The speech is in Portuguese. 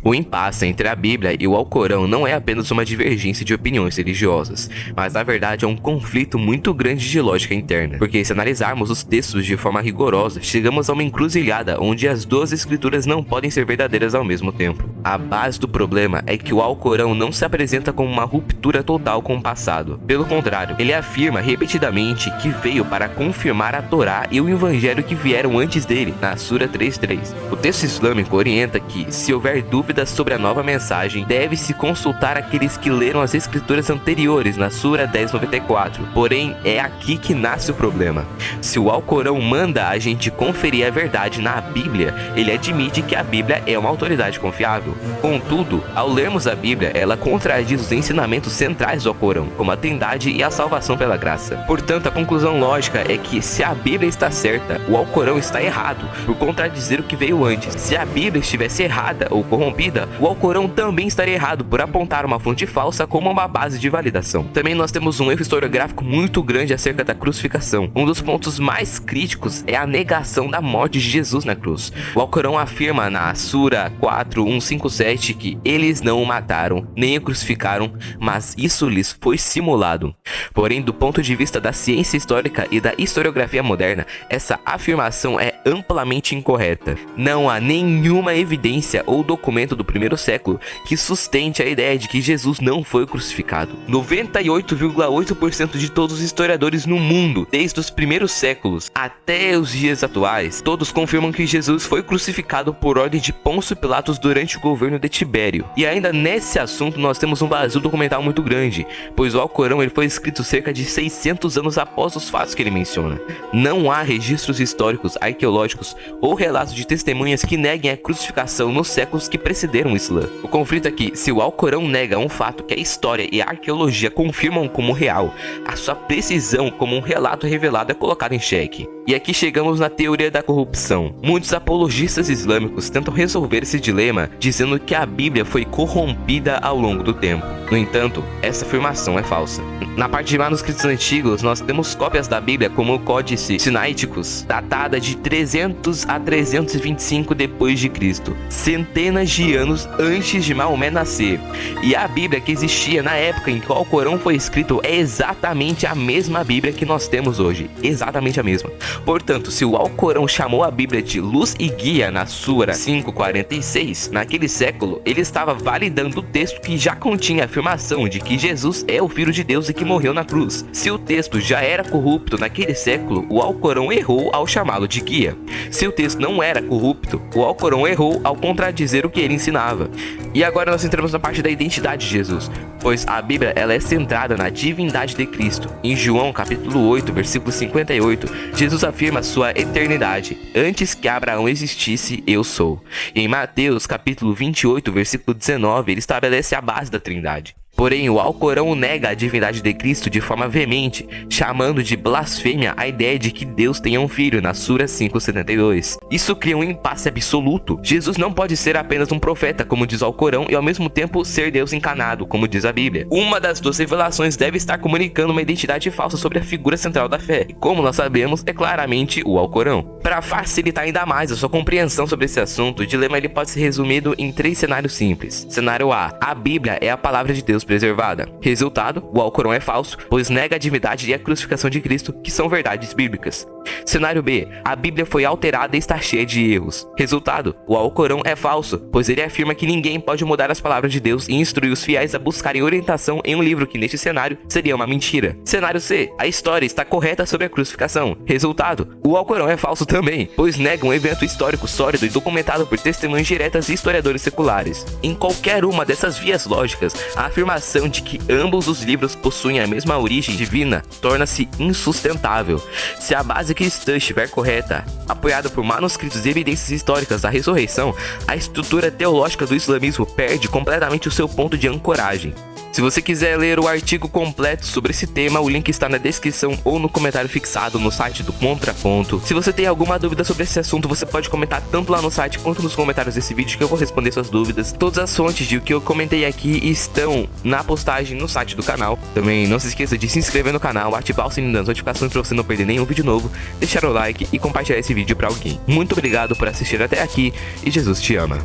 O impasse entre a Bíblia e o Alcorão não é apenas uma divergência de opiniões religiosas, mas na verdade é um conflito muito grande de lógica interna, porque se analisarmos os textos de forma rigorosa, chegamos a uma encruzilhada onde as duas escrituras não podem ser verdadeiras ao mesmo tempo. A base do problema é que o Alcorão não se apresenta como uma ruptura total com o passado. Pelo contrário, ele afirma repetidamente que veio para confirmar a Torá e o Evangelho que vieram antes dele, na Sura 3.3. O texto islâmico orienta que, se houver dúvidas sobre a nova mensagem, deve-se consultar aqueles que leram as escrituras anteriores, na Sura 10.94. Porém, é aqui que nasce o problema. Se o Alcorão manda a gente conferir a verdade na Bíblia, ele admite que a Bíblia é uma autoridade confiável. Contudo, ao lermos a Bíblia, ela contradiz os ensinamentos centrais do Alcorão, como a Trindade e a salvação pela graça. Portanto, a conclusão lógica é que, se a Bíblia está certa, o Alcorão está errado, por contradizer o que veio antes. Se a Bíblia estivesse errada ou corrompida, o Alcorão também estaria errado por apontar uma fonte falsa como uma base de validação. Também nós temos um erro historiográfico muito grande acerca da crucificação. Um dos pontos mais críticos é a negação da morte de Jesus na cruz. O Alcorão afirma na Sura 4.157 que eles não o mataram, nem o crucificaram, mas isso lhes foi simulado. Porém, do ponto de vista da ciência histórica e da historiografia moderna, essa afirmação é amplamente incorreta. Não há nenhuma evidência ou documento do primeiro século que sustente a ideia de que Jesus não foi crucificado. 98,8% de todos os historiadores no mundo, desde os primeiros séculos até os dias atuais, todos confirmam que Jesus foi crucificado por ordem de Pôncio Pilatos durante o governo de Tibério. E ainda nesse assunto nós temos um vazio documental muito grande, pois o Alcorão ele foi escrito cerca de 600 anos após os fatos que ele menciona. Não há registros históricos, arqueológicos ou relatos de testemunhas que neguem a crucificação nos séculos que precederam o Islã. O conflito é que, se o Alcorão nega um fato que a história e a arqueologia confirmam como real, a sua precisão como um relato revelado é colocada em xeque. E aqui chegamos na teoria da corrupção. Muitos apologistas islâmicos tentam resolver esse dilema dizendo que a Bíblia foi corrompida ao longo do tempo. No entanto, essa afirmação é falsa. Na parte de manuscritos antigos, nós temos cópias da Bíblia como o Códice Sinaíticos, datada de 300 a 325 depois de Cristo, centenas de anos antes de Maomé nascer. E a Bíblia que existia na época em que o Alcorão foi escrito é exatamente a mesma Bíblia que nós temos hoje, exatamente a mesma. Portanto, se o Alcorão chamou a Bíblia de luz e guia na Sura 5.46, naquele século, ele estava validando o texto que já continha a afirmação de que Jesus é o Filho de Deus e que morreu na cruz. Se o texto já era corrupto naquele século, o Alcorão errou ao chamá-lo de guia. Se o texto não era corrupto, o Alcorão errou ao contradizer o que ele ensinava. E agora nós entramos na parte da identidade de Jesus, pois a Bíblia ela é centrada na divindade de Cristo. Em João capítulo 8, versículo 58, Jesus afirma sua eternidade. Antes que Abraão existisse, eu sou. E em Mateus capítulo 28, versículo 19, ele estabelece a base da Trindade. Porém, o Alcorão nega a divindade de Cristo de forma veemente, chamando de blasfêmia a ideia de que Deus tenha um filho, na Sura 5.72. Isso cria um impasse absoluto. Jesus não pode ser apenas um profeta, como diz o Alcorão, e ao mesmo tempo ser Deus encarnado, como diz a Bíblia. Uma das duas revelações deve estar comunicando uma identidade falsa sobre a figura central da fé, e como nós sabemos, é claramente o Alcorão. Para facilitar ainda mais a sua compreensão sobre esse assunto, o dilema ele pode ser resumido em 3 cenários simples. Cenário A: a Bíblia é a palavra de Deus preservada. Resultado: o Alcorão é falso, pois nega a divindade e a crucificação de Cristo, que são verdades bíblicas. Cenário B: a Bíblia foi alterada e está cheia de erros. Resultado: o Alcorão é falso, pois ele afirma que ninguém pode mudar as palavras de Deus e instruir os fiéis a buscarem orientação em um livro que neste cenário seria uma mentira. Cenário C: a história está correta sobre a crucificação. Resultado: o Alcorão é falso também, pois nega um evento histórico sólido e documentado por testemunhas diretas e historiadores seculares. Em qualquer uma dessas vias lógicas, a afirmação de que ambos os livros possuem a mesma origem divina torna-se insustentável. Se a base cristã estiver correta, apoiada por manuscritos e evidências históricas da ressurreição, a estrutura teológica do islamismo perde completamente o seu ponto de ancoragem. Se você quiser ler o artigo completo sobre esse tema, o link está na descrição ou no comentário fixado no site do Contraponto. Se você tem alguma dúvida sobre esse assunto, você pode comentar tanto lá no site quanto nos comentários desse vídeo que eu vou responder suas dúvidas. Todas as fontes de o que eu comentei aqui estão na postagem no site do canal. Também não se esqueça de se inscrever no canal, ativar o sininho das notificações para você não perder nenhum vídeo novo, deixar o like e compartilhar esse vídeo para alguém. Muito obrigado por assistir até aqui e Jesus te ama.